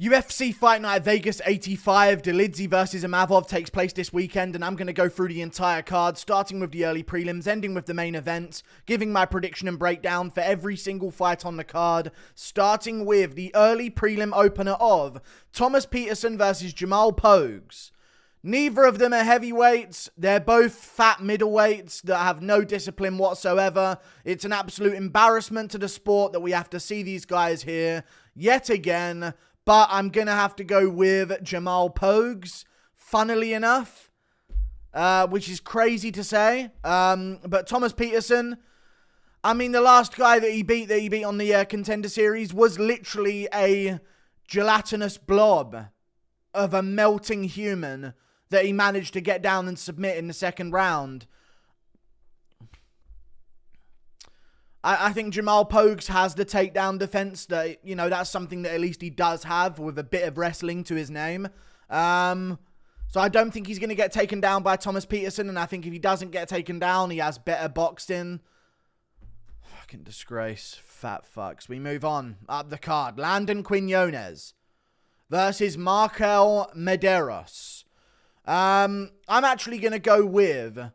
UFC Fight Night Vegas 85, Dolidze versus Imavov takes place this weekend, and I'm going to go through the entire card, starting with the early prelims, ending with the main event, giving my prediction and breakdown for every single fight on the card, starting with the early prelim opener of Thomas Petersen versus Jamal Pogues. Neither of them are heavyweights. They're both fat middleweights that have no discipline whatsoever. It's an absolute embarrassment to the sport that we have to see these guys here yet again. But I'm going to have to go with Jamal Pogues, funnily enough, which is crazy to say. But Thomas Petersen, I mean, the last guy that he beat on the Contender Series was literally a gelatinous blob of a melting human that he managed to get down and submit in the second round. I think Jamal Pogues has the takedown defense that, you know, that's something that at least he does have with a bit of wrestling to his name. So I don't think he's going to get taken down by Thomas Petersen. And I think if he doesn't get taken down, he has better boxing. Fucking disgrace. Fat fucks. We move on up the card. Landon Quinones versus Marquel Mederos. I'm actually going to go with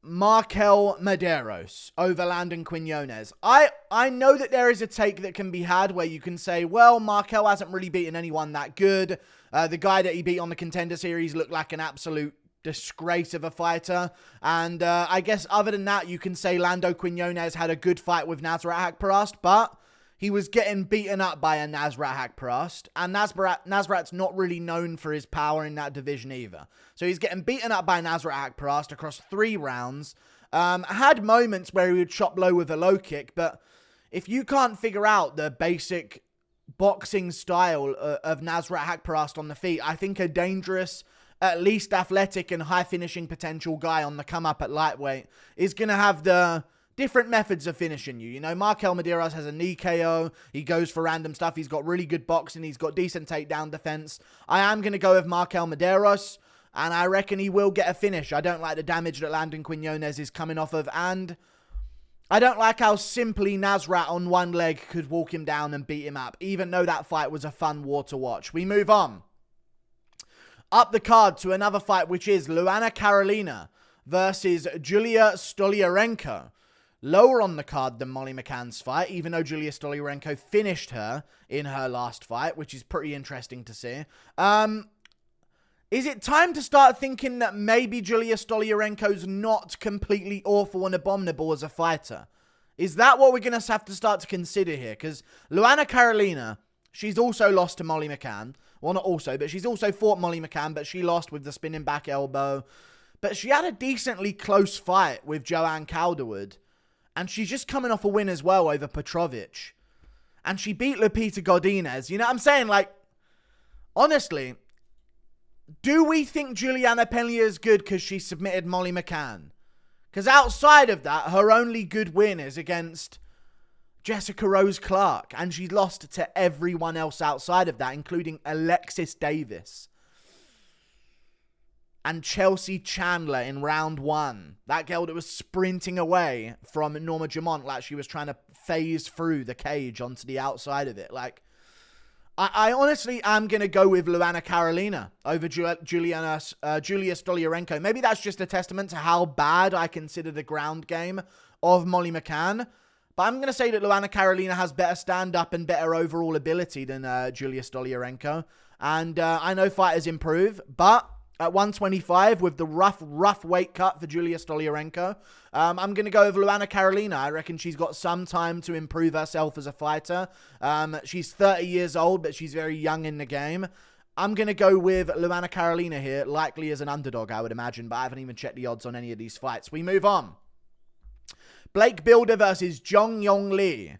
Marquel Mederos over Landon Quinones. I know that there is a take that can be had where you can say, well, Marquel hasn't really beaten anyone that good. The guy that he beat on the Contender Series looked like an absolute disgrace of a fighter. And I guess other than that, you can say Lando Quinones had a good fight with Nasrat Haqparast, but he was getting beaten up by a Nasrat Haqparast, and Nasrat's not really known for his power in that division either. So he's getting beaten up by Nasrat Haqparast across 3 rounds. Had moments where he would chop low with a low kick, but if you can't figure out the basic boxing style of Nasrat Haqparast on the feet, I think a dangerous, at least athletic and high finishing potential guy on the come up at lightweight is going to have the different methods of finishing you. You know, Marquel Mederos has a knee KO. He goes for random stuff. He's got really good boxing. He's got decent takedown defense. I am going to go with Marquel Mederos, and I reckon he will get a finish. I don't like the damage that Landon Quinones is coming off of, and I don't like how simply Nasrat on one leg could walk him down and beat him up, even though that fight was a fun war to watch. We move on up the card to another fight, which is Luana Carolina versus Julija Stoliarenko. Lower on the card than Molly McCann's fight, even though Julija Stoliarenko finished her in her last fight, which is pretty interesting to see. Is it time to start thinking that maybe Julija Stoliarenko's not completely awful and abominable as a fighter? Is that what we're going to have to start to consider here? Because Luana Carolina, she's also lost to Molly McCann. Well, not also, but she's also fought Molly McCann, but she lost with the spinning back elbow. But she had a decently close fight with Joanne Calderwood. And she's just coming off a win as well over Petrovic. And she beat Lupita Godinez. You know what I'm saying? Like, honestly, do we think Juliana Pena is good because she submitted Molly McCann? Because outside of that, her only good win is against Jessica Rose Clark. And she's lost to everyone else outside of that, including Alexis Davis and Chelsea Chandler in round 1. That girl that was sprinting away from Norma Jamont like she was trying to phase through the cage onto the outside of it. Like, I honestly am going to go with Luana Carolina over Julija Stoliarenko. Maybe that's just a testament to how bad I consider the ground game of Molly McCann. But I'm going to say that Luana Carolina has better stand-up and better overall ability than Julija Stoliarenko. And I know fighters improve, but at 125 with the rough weight cut for Julija Stoliarenko, I'm going to go with Luana Carolina. I reckon she's got some time to improve herself as a fighter. She's 30 years old, but she's very young in the game. I'm going to go with Luana Carolina here, likely as an underdog, I would imagine, but I haven't even checked the odds on any of these fights. We move on. Blake Bilder versus Jeong Lee.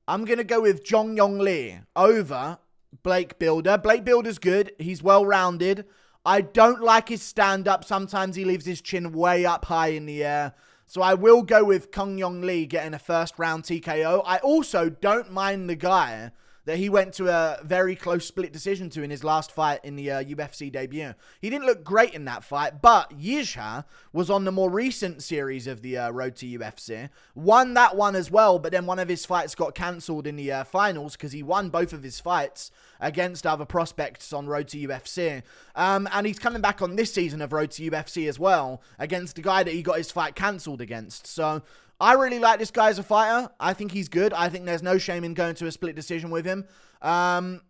I'm going to go with Jeong Lee over Blake Bilder. Blake Bilder's good. He's well-rounded. I don't like his stand-up. Sometimes he leaves his chin way up high in the air. So I will go with Jeong Lee getting a first-round TKO. I also don't mind the guy that he went to a very close split decision to in his last fight in the UFC debut. He didn't look great in that fight, but Julija was on the more recent series of the Road to UFC, won that one as well, but then one of his fights got cancelled in the finals because he won both of his fights against other prospects on Road to UFC. And he's coming back on this season of Road to UFC as well against the guy that he got his fight cancelled against. So I really like this guy as a fighter. I think he's good. I think there's no shame in going to a split decision with him. I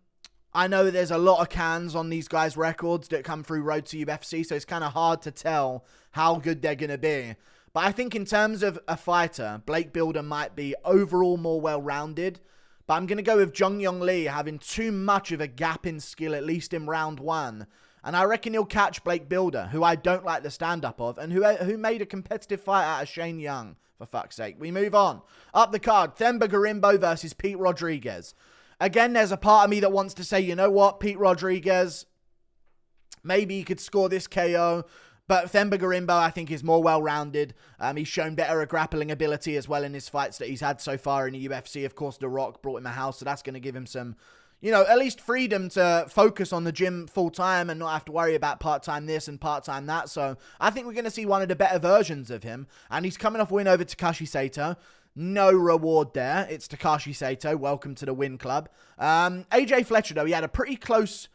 know that there's a lot of cans on these guys' records that come through Road to UFC, so it's kind of hard to tell how good they're going to be. But I think in terms of a fighter, Blake Bilder might be overall more well-rounded. But I'm going to go with Jeong Lee having too much of a gap in skill, at least in round one. And I reckon he'll catch Blake Bilder, who I don't like the stand-up of, and who made a competitive fight out of Yeong. For fuck's sake. We move on. Up the card, Themba Gorimbo versus Pete Rodriguez. Again, there's a part of me that wants to say, you know what, Pete Rodriguez, maybe he could score this KO. But Themba Gorimbo, I think, is more well-rounded. He's shown better grappling ability as well in his fights that he's had so far in the UFC. Of course, The Rock brought him a house, so that's going to give him some, you know, at least freedom to focus on the gym full-time and not have to worry about part-time this and part-time that. So I think we're going to see one of the better versions of him. And he's coming off a win over Takashi Sato. No reward there. It's Takashi Sato. Welcome to the win club. AJ Fletcher, though, he had a pretty close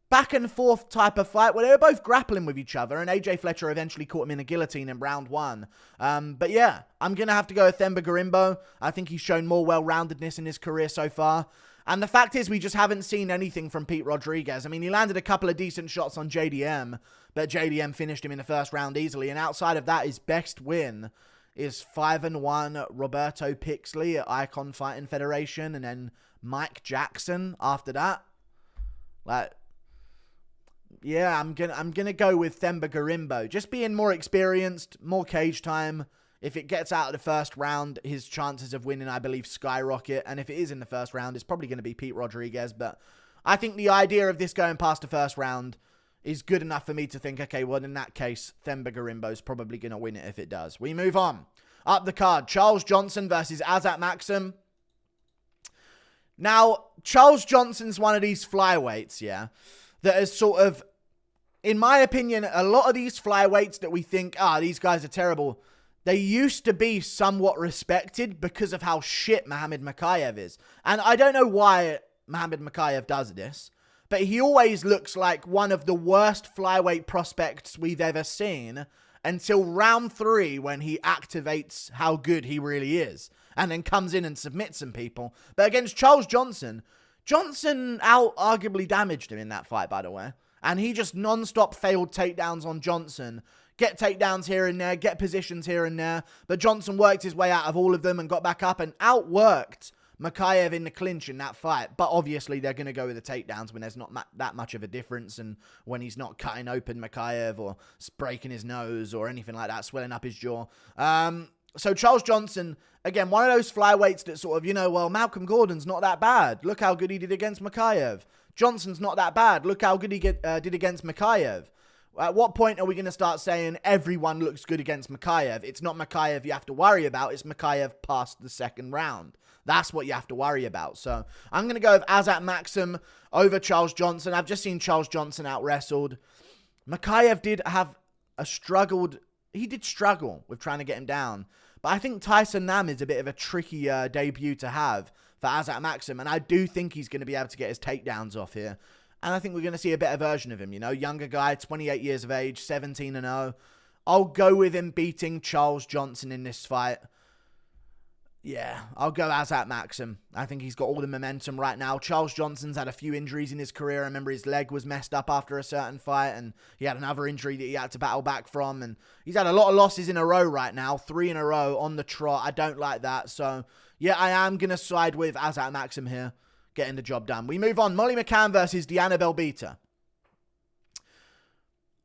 back-and-forth type of fight where they were both grappling with each other. And AJ Fletcher eventually caught him in a guillotine in round one. But yeah, I'm going to have to go with Themba Gorimbo. I think he's shown more well-roundedness in his career so far. And the fact is, we just haven't seen anything from Pete Rodriguez. I mean, he landed a couple of decent shots on JDM, but JDM finished him in the first round easily. And outside of that, his best win is 5-1 Roberto Pixley at Icon Fighting Federation, and then Mike Jackson after that. Like, yeah, I'm gonna go with Themba Gorimbo. Just being more experienced, more cage time. If it gets out of the first round, his chances of winning, I believe, skyrocket. And if it is in the first round, it's probably going to be Pete Rodriguez. But I think the idea of this going past the first round is good enough for me to think, okay, well, in that case, Themba Gorimbo's probably going to win it if it does. We move on. Up the card, Charles Johnson versus Azat Maksum. Now, Charles Johnson's one of these flyweights, yeah, that is sort of, in my opinion, a lot of these flyweights that we think, these guys are terrible, they used to be somewhat respected because of how shit Muhammad Mokaev is. And I don't know why Muhammad Mokaev does this, but he always looks like one of the worst flyweight prospects we've ever seen until round 3 when he activates how good he really is and then comes in and submits some people. But against Charles Johnson, Johnson arguably damaged him in that fight, by the way. And he just non-stop failed takedowns on Johnson. Get takedowns here and there, get positions here and there. But Johnson worked his way out of all of them and got back up and outworked Mokaev in the clinch in that fight. But obviously they're going to go with the takedowns when there's not that much of a difference and when he's not cutting open Mokaev or breaking his nose or anything like that, swelling up his jaw. So Charles Johnson, again, one of those flyweights that sort of, you know, well, Malcolm Gordon's not that bad. Look how good he did against Mokaev. Johnson's not that bad. Look how good he did against Mokaev. At what point are we going to start saying everyone looks good against Mokaev? It's not Mokaev you have to worry about. It's Mokaev past the second round. That's what you have to worry about. So I'm going to go with Azat Maksum over Charles Johnson. I've just seen Charles Johnson out-wrestled. Mokaev did have he did struggle with trying to get him down. But I think Tyson Nam is a bit of a tricky debut to have for Azat Maksum. And I do think he's going to be able to get his takedowns off here. And I think we're going to see a better version of him, you know. Younger guy, 28 years of age, 17-0. I'll go with him beating Charles Johnson in this fight. Yeah, I'll go Azat Maksum. I think he's got all the momentum right now. Charles Johnson's had a few injuries in his career. I remember his leg was messed up after a certain fight, and he had another injury that he had to battle back from. And he's had a lot of losses in a row right now, 3 in a row on the trot. I don't like that. So, yeah, I am going to side with Azat Maksum here, getting the job done. We move on. Molly McCann versus Diana Belbita.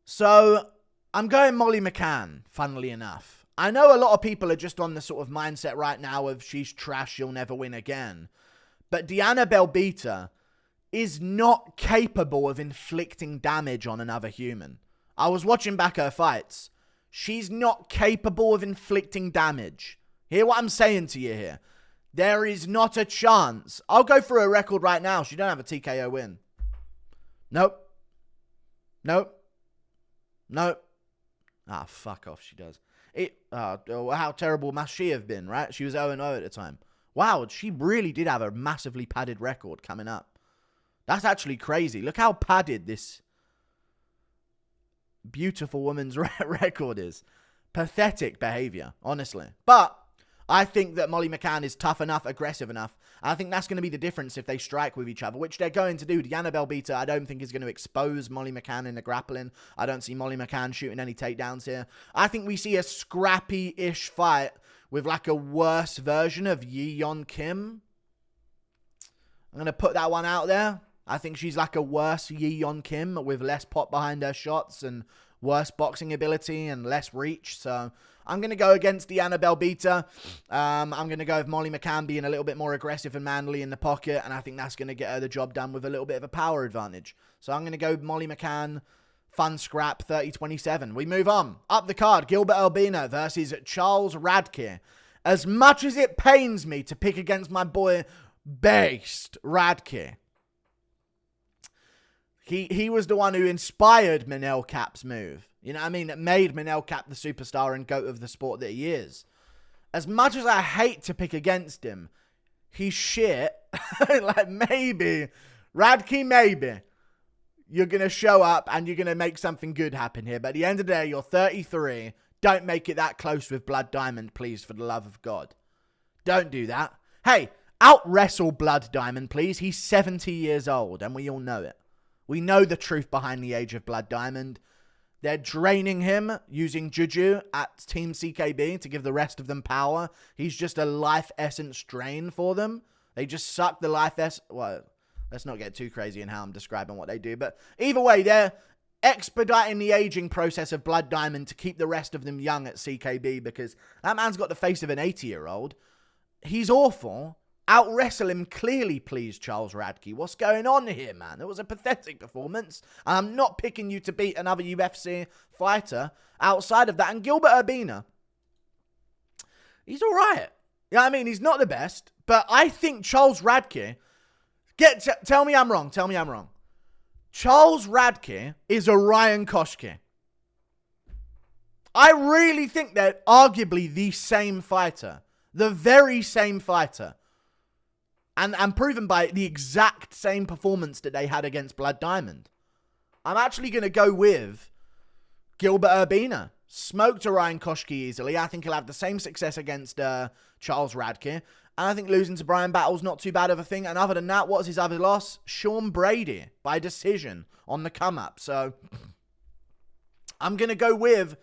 So, I'm going Molly McCann, funnily enough. I know a lot of people are just on the sort of mindset right now of she's trash, she'll never win again. But Diana Belbita is not capable of inflicting damage on another human. I was watching back her fights. She's not capable of inflicting damage. Hear what I'm saying to you here. There is not a chance. I'll go for a record right now. She don't have a TKO win. Nope. Ah, fuck off, she does. How terrible must she have been, right? She was 0-0 at the time. Wow, she really did have a massively padded record coming up. That's actually crazy. Look how padded this beautiful woman's record is. Pathetic behavior, honestly. But I think that Molly McCann is tough enough, aggressive enough. And I think that's going to be the difference if they strike with each other, which they're going to do. Diana Belbita, I don't think is going to expose Molly McCann in the grappling. I don't see Molly McCann shooting any takedowns here. I think we see a scrappy-ish fight with like a worse version of Yeong Kim. I'm going to put that one out there. I think she's like a worse Yeong Kim with less pop behind her shots and worse boxing ability and less reach. So I'm going to go against Diana Belbita. I'm going to go with Molly McCann being a little bit more aggressive and manly in the pocket. And I think that's going to get her the job done with a little bit of a power advantage. So I'm going to go Molly McCann. Fun scrap, 30-27. We move on. Up the card, Gilbert Urbina versus Charles Radtke. As much as it pains me to pick against my boy, Based Radtke, he was the one who inspired Manel Cap's move. You know what I mean? That made Manel Cap the superstar and GOAT of the sport that he is. As much as I hate to pick against him, he's shit. Like, maybe. Radtke, maybe. You're going to show up and you're going to make something good happen here. But at the end of the day, you're 33. Don't make it that close with Blood Diamond, please, for the love of God. Don't do that. Hey, out-wrestle Blood Diamond, please. He's 70 years old, and we all know it. We know the truth behind the age of Blood Diamond. They're draining him using Juju at Team CKB to give the rest of them power. He's just a life essence drain for them. They just suck the life essence. Well, let's not get too crazy in how I'm describing what they do. But either way, they're expediting the aging process of Blood Diamond to keep the rest of them young at CKB because that man's got the face of an 80-year-old. He's awful. Out-wrestle him clearly, please, Charles Radtke. What's going on here, man? It was a pathetic performance. And I'm not picking you to beat another UFC fighter outside of that. And Gilbert Urbina, he's all right. You know what I mean? He's not the best. But I think Charles Radtke... Tell me I'm wrong. Tell me I'm wrong. Charles Radtke is a Ryan Koshke. I really think they're arguably the same fighter. The very same fighter. And proven by the exact same performance that they had against Blood Diamond. I'm actually going to go with Gilbert Urbina. Smoked Ryan Koshke easily. I think he'll have the same success against Charles Radtke. And I think losing to Brian Battle's not too bad of a thing. And other than that, what's his other loss? Sean Brady by decision on the come-up. So I'm going to go with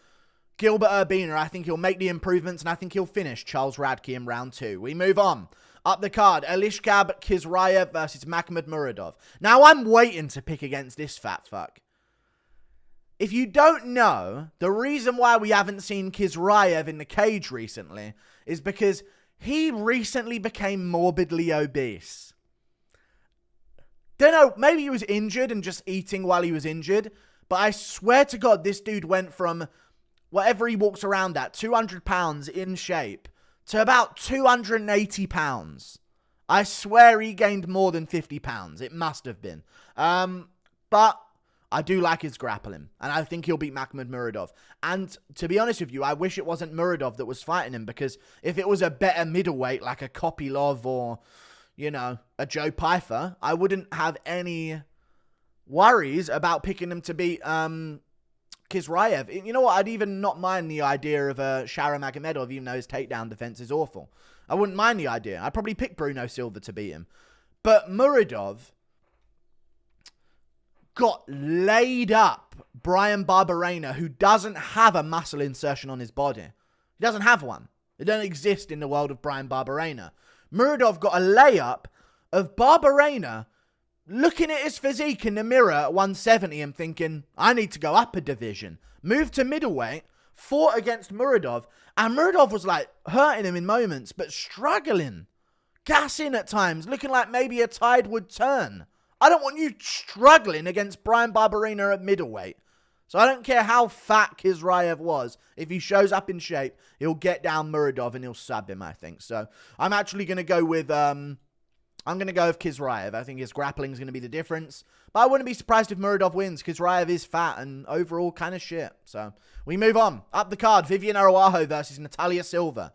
Gilbert Urbina. I think he'll make the improvements and I think he'll finish Charles Radtke in round 2. We move on. Up the card, Aliaskhab Khizriev versus Makhmud Muradov. Now, I'm waiting to pick against this fat fuck. If you don't know, the reason why we haven't seen Khizriev in the cage recently is because he recently became morbidly obese. Don't know, maybe he was injured and just eating while he was injured, but I swear to God, this dude went from whatever he walks around at, 200 pounds in shape, to about 280 pounds. I swear he gained more than 50 pounds. It must have been. But I do like his grappling. And I think he'll beat Makhmud Muradov. And to be honest with you, I wish it wasn't Muradov that was fighting him. Because if it was a better middleweight like a Kopylov or, you know, a Joe Pyfer, I wouldn't have any worries about picking him to beat Khizriev. You know what? I'd even not mind the idea of Shara Magomedov, even though his takedown defense is awful. I wouldn't mind the idea. I'd probably pick Bruno Silva to beat him. But Muradov got laid up Brian Barberena, who doesn't have a muscle insertion on his body. He doesn't have one. It doesn't exist in the world of Brian Barberena. Muradov got a layup of Barberena looking at his physique in the mirror at 170 and thinking, I need to go up a division. Moved to middleweight, fought against Muradov, and Muradov was like hurting him in moments, but struggling. Gassing at times, looking like maybe a tide would turn. I don't want you struggling against Brian Barberena at middleweight. So I don't care how fat Khizriev was. If he shows up in shape, he'll get down Muradov and he'll sub him, I think. So I'm actually going to go with... I'm going to go with Khizriev. I think his grappling is going to be the difference. But I wouldn't be surprised if Muradov wins. Khizriev is fat and overall kind of shit. So we move on. Up the card, Viviane Araújo versus Natalia Silva.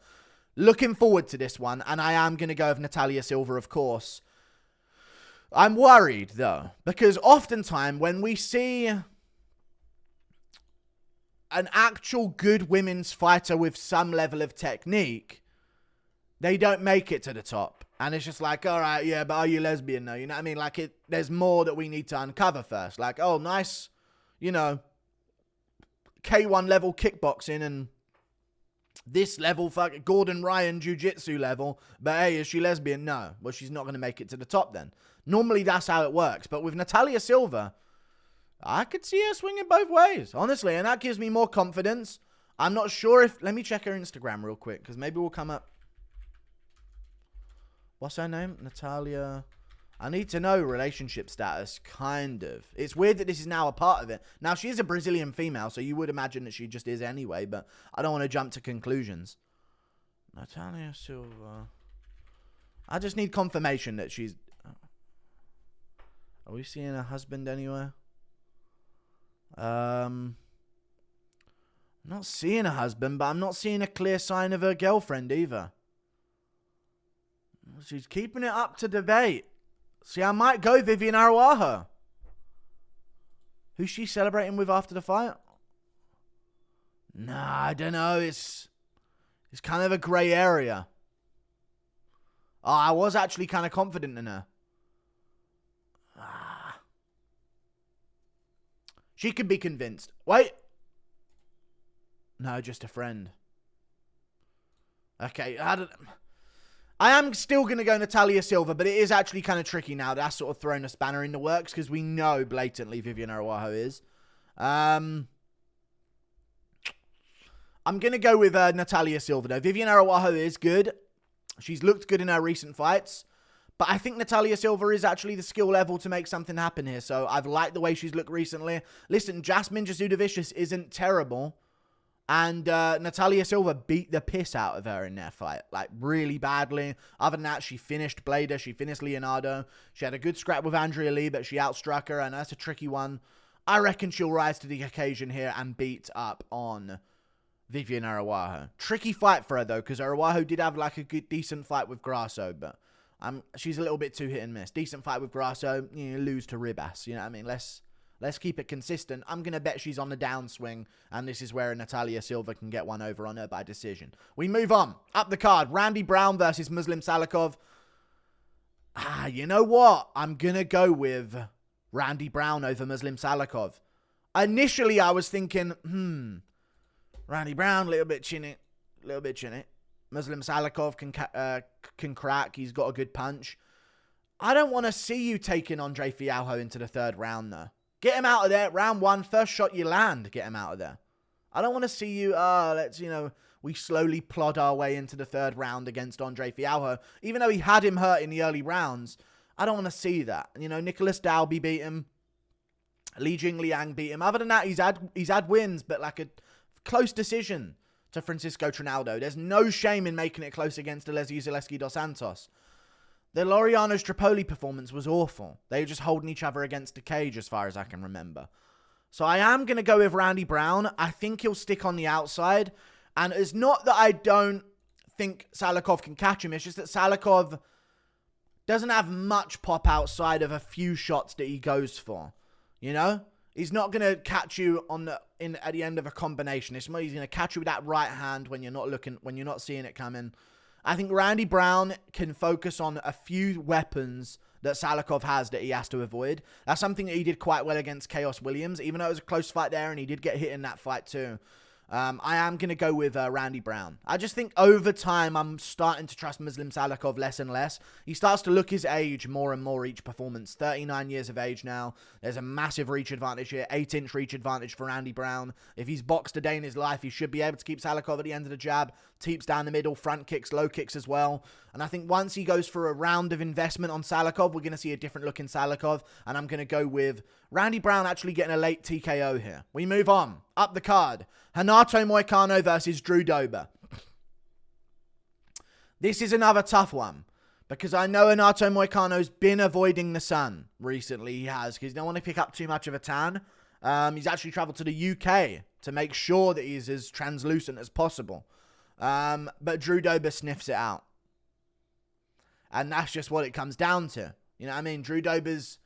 Looking forward to this one. And I am going to go with Natalia Silva, of course. I'm worried, though. Because oftentimes when we see an actual good women's fighter with some level of technique, they don't make it to the top. And it's just like, all right, yeah, but are you lesbian though? You know what I mean? Like, there's more that we need to uncover first. Like, oh, nice, you know, K1 level kickboxing and this level, Gordon Ryan jiu-jitsu level. But hey, is she lesbian? No. Well, she's not going to make it to the top then. Normally, that's how it works. But with Natalia Silva, I could see her swinging both ways, honestly. And that gives me more confidence. I'm not sure if... Let me check her Instagram real quick, because maybe we'll come up... What's her name? Natalia. I need to know relationship status, kind of. It's weird that this is now a part of it. Now, she is a Brazilian female, so you would imagine that she just is anyway, but I don't want to jump to conclusions. Natalia Silva. I just need confirmation that she's... Are we seeing her husband anywhere? I'm not seeing a husband, but I'm not seeing a clear sign of her girlfriend either. She's keeping it up to debate. See, I might go Viviane Araújo. Who's she celebrating with after the fight? Nah, I don't know. It's kind of a grey area. Oh, I was actually kind of confident in her. She could be convinced. Wait. No, just a friend. Okay, I am still going to go Natalia Silva, but it is actually kind of tricky now. That's sort of thrown a spanner in the works because we know blatantly Viviane Araújo is. I'm going to go with Natalia Silva, though. Viviane Araújo is good. She's looked good in her recent fights. But I think Natalia Silva is actually the skill level to make something happen here. So I've liked the way she's looked recently. Listen, Jasmine Jasudavicius isn't terrible. And Natalia Silva beat the piss out of her in their fight. Like, really badly. Other than that, she finished Bilder. She finished Leonardo. She had a good scrap with Andrea Lee, but she outstruck her. And that's a tricky one. I reckon she'll rise to the occasion here and beat up on Viviane Araújo. Tricky fight for her, though, because Araújo did have, like, a good, decent fight with Grasso. But she's a little bit too hit and miss. Decent fight with Grasso, you lose to Ribas. You know what I mean? Let's keep it consistent. I'm going to bet she's on the downswing, and this is where Natalia Silva can get one over on her by decision. We move on. Up the card, Randy Brown versus Muslim Salikov. You know what? I'm going to go with Randy Brown over Muslim Salikov. Initially, I was thinking, Randy Brown, a little bit chinny. Muslim Salikov can crack. He's got a good punch. I don't want to see you taking Andre Fialho into the third round, though. Get him out of there. Round one, first shot you land, get him out of there. I don't want to see you, we slowly plod our way into the third round against Andre Fialho. Even though he had him hurt in the early rounds, I don't want to see that. Nicholas Dalby beat him. Li Jingliang beat him. Other than that, he's had wins, but like a close decision to Francisco Trinaldo. There's no shame in making it close against Alessio Zaleski dos Santos. The Laureano Strapoli performance was awful. They were just holding each other against the cage as far as I can remember. So I am going to go with Randy Brown. I think he'll stick on the outside. And it's not that I don't think Salikov can catch him. It's just that Salikov doesn't have much pop outside of a few shots that he goes for. You know? He's not going to catch you at the end of a combination. He's going to catch you with that right hand when you're not seeing it coming. I think Randy Brown can focus on a few weapons that Salikov has that he has to avoid. That's something that he did quite well against Chaos Williams, even though it was a close fight there and he did get hit in that fight too. I am going to go with Randy Brown. I just think over time, I'm starting to trust Muslim Salikov less and less. He starts to look his age more and more each performance. 39 years of age now. There's a massive reach advantage here. 8-inch reach advantage for Randy Brown. If he's boxed a day in his life, he should be able to keep Salikov at the end of the jab. teeps down the middle, front kicks, low kicks as well. And I think once he goes for a round of investment on Salakhov, we're going to see a different look in Salakhov. And I'm going to go with Randy Brown actually getting a late TKO here. We move on. Up the card. Renato Moicano versus Drew Dober. This is another tough one. Because I know Renato Moicano's been avoiding the sun recently. He has. Because he don't want to pick up too much of a tan. He's actually travelled to the UK to make sure that he's as translucent as possible. But Drew Dober sniffs it out. And that's just what it comes down to. You know what I mean? Drew Dober's...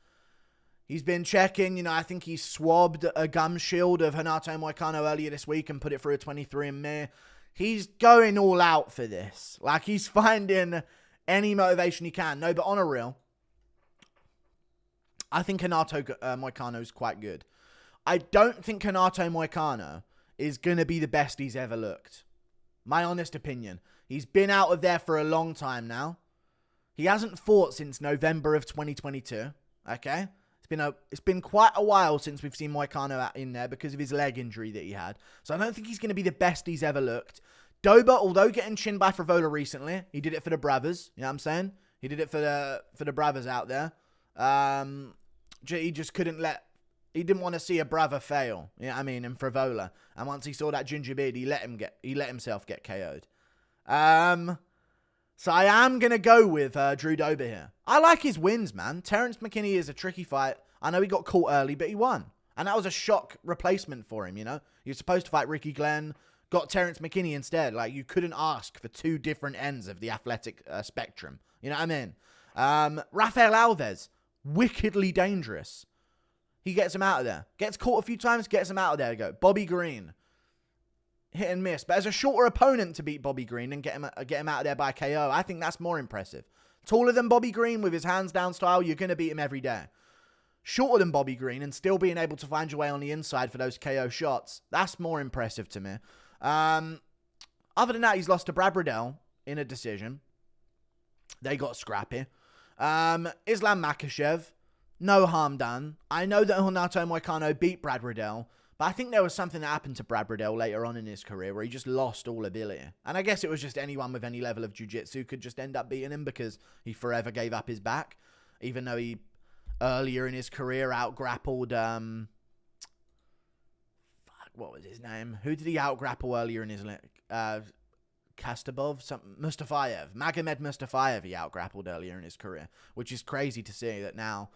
He's been checking. You know, I think he swabbed a gum shield of Renato Moicano earlier this week and put it through a 23andMe. He's going all out for this. Like, he's finding... any motivation he can. No, but on a real, I think Renato Moicano is quite good. I don't think Renato Moicano is going to be the best he's ever looked. My honest opinion. He's been out of there for a long time now. He hasn't fought since November of 2022. Okay? It's been quite a while since we've seen Moicano in there because of his leg injury that he had. So I don't think he's going to be the best he's ever looked. Dober, although getting chinned by Frivola recently, he did it for the brothers. You know what I'm saying? He did it for the brothers out there. He just couldn't he didn't want to see a brother fail. You know what I mean? In Frivola. And once he saw that ginger beard, he let himself get KO'd. So I am going to go with Drew Dober here. I like his wins, man. Terrence McKinney is a tricky fight. I know he got caught early, but he won. And that was a shock replacement for him, you know? He was supposed to fight Ricky Glenn. Got Terrence McKinney instead. Like, you couldn't ask for two different ends of the athletic spectrum. You know what I mean? Rafael Alves, wickedly dangerous. He gets him out of there. Gets caught a few times, gets him out of there. Go. Bobby Green, hit and miss. But as a shorter opponent to beat Bobby Green and get him out of there by KO, I think that's more impressive. Taller than Bobby Green with his hands down style, you're going to beat him every day. Shorter than Bobby Green and still being able to find your way on the inside for those KO shots, that's more impressive to me. Other than that, he's lost to Brad Riddell in a decision. They got scrappy. Islam Makhachev, no harm done. I know that Renato Moicano beat Brad Riddell, but I think there was something that happened to Brad Riddell later on in his career where he just lost all ability. And I guess it was just anyone with any level of jiu-jitsu could just end up beating him because he forever gave up his back, even though he earlier in his career out-grappled... what was his name? Who did he out-grapple earlier in his... Kastabov? Mustafayev. Magomed Mustafayev he out-grappled earlier in his career. Which is crazy to see that now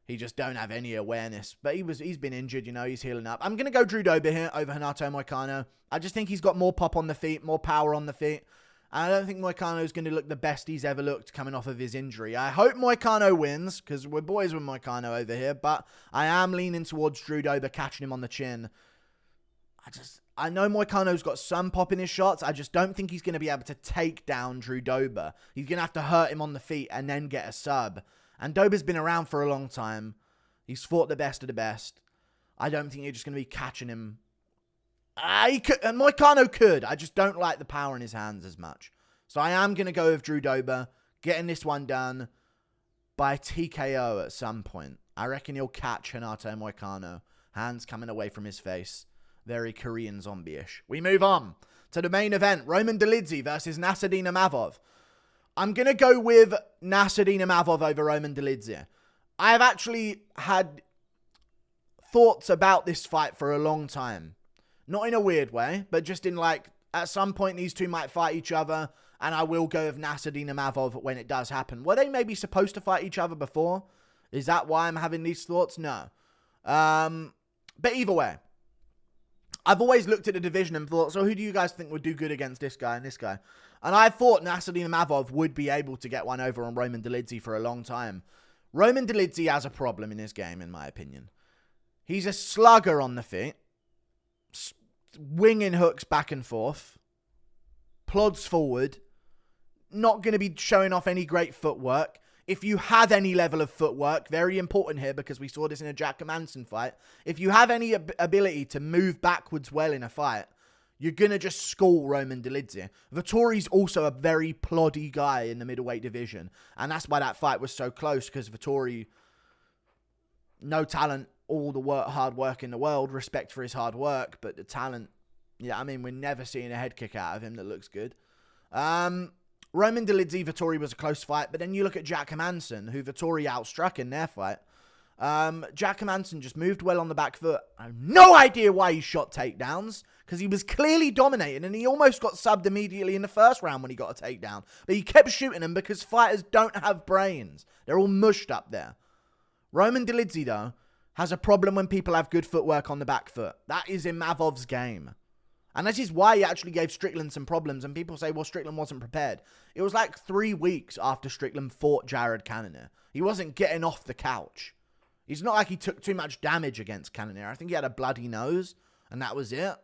he just don't have any awareness. But he's been injured, you know. He's healing up. I'm going to go Drew Dober here over Renato Moicano. I just think he's got more pop on the feet, more power on the feet. And I don't think Moicano is going to look the best he's ever looked coming off of his injury. I hope Moicano wins, because we're boys with Moicano over here. But I am leaning towards Drew Dober catching him on the chin. I know Moicano's got some pop in his shots. I just don't think he's going to be able to take down Drew Dober. He's going to have to hurt him on the feet and then get a sub. And Dober's been around for a long time. He's fought the best of the best. I don't think you're just going to be catching him. Moicano could. I just don't like the power in his hands as much. So I am going to go with Drew Dober, getting this one done by TKO at some point. I reckon he'll catch Renato Moicano. Hands coming away from his face. Very Korean zombie-ish. We move on to the main event. Roman Dolidze versus Nassourdine Imavov. I'm going to go with Nassourdine Imavov over Roman Dolidze. I have actually had thoughts about this fight for a long time. Not in a weird way, but just in like, at some point these two might fight each other, and I will go with Nassourdine Imavov when it does happen. Were they maybe supposed to fight each other before? Is that why I'm having these thoughts? No. But either way, I've always looked at the division and thought, so who do you guys think would do good against this guy and this guy? And I thought Nassourdine Imavov would be able to get one over on Roman Dolidze for a long time. Roman Dolidze has a problem in his game, in my opinion. He's a slugger on the feet. Winging hooks back and forth. Plods forward. Not going to be showing off any great footwork. If you have any level of footwork, very important here because we saw this in a Jack Manson fight. If you have any ability to move backwards well in a fight, you're going to just school Roman Dolidze. Vettori's also a very ploddy guy in the middleweight division. And that's why that fight was so close, because Vettori, no talent, all the hard work in the world, respect for his hard work, but the talent Yeah, I mean, we're never seeing a head kick out of him that looks good. Roman Dolidze, Vettori was a close fight, but then you look at Jack Hermansson, who Vettori outstruck in their fight. Jack Hermansson just moved well on the back foot. I have no idea why he shot takedowns, because he was clearly dominating, and he almost got subbed immediately in the first round when he got a takedown. But he kept shooting them because fighters don't have brains. They're all mushed up there. Roman Dolidze, though, has a problem when people have good footwork on the back foot. That is Imavov's game. And this is why he actually gave Strickland some problems. And people say, well, Strickland wasn't prepared. It was like 3 weeks after Strickland fought Jared Cannonier. He wasn't getting off the couch. It's not like he took too much damage against Cannonier. I think he had a bloody nose, and that was it.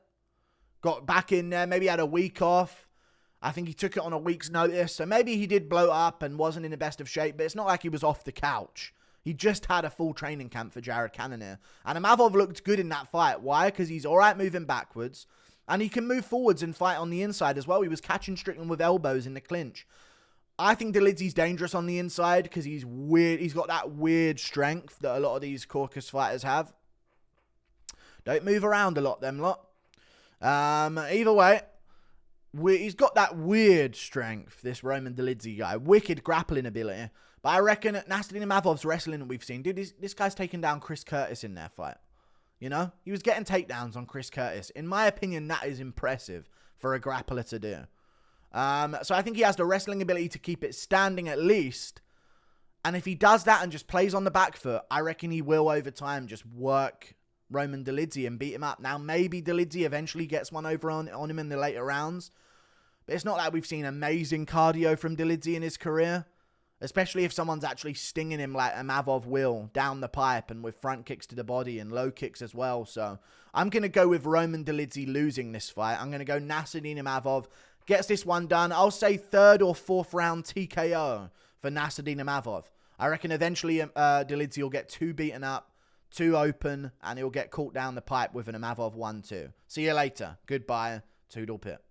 Got back in there, maybe had a week off. I think he took it on a week's notice. So maybe he did blow up and wasn't in the best of shape, but it's not like he was off the couch. He just had a full training camp for Jared Cannonier. And Imavov looked good in that fight. Why? Because he's all right moving backwards. And he can move forwards and fight on the inside as well. He was catching Strickland with elbows in the clinch. I think Dolidze's dangerous on the inside because he's weird. He's got that weird strength that a lot of these Caucasus fighters have. Don't move around a lot, them lot. Either way, he's got that weird strength, this Roman Dolidze guy. Wicked grappling ability. But I reckon Nassourdine Imavov's wrestling that we've seen. Dude, this guy's taken down Chris Curtis in their fight. You know? He was getting takedowns on Chris Curtis. In my opinion, that is impressive for a grappler to do. So I think he has the wrestling ability to keep it standing at least. And if he does that and just plays on the back foot, I reckon he will over time just work Roman Dolidze and beat him up. Now, maybe Dolidze eventually gets one over on him in the later rounds. But it's not like we've seen amazing cardio from Dolidze in his career. Especially if someone's actually stinging him like Imavov will down the pipe and with front kicks to the body and low kicks as well. So I'm going to go with Roman Dolidze losing this fight. I'm going to go Nassourdine Imavov gets this one done. I'll say 3rd or 4th round TKO for Nassourdine Imavov. I reckon eventually Dolidze will get 2 beaten up, 2 open, and he'll get caught down the pipe with an Imavov 1-2. See you later. Goodbye. Toodle pip.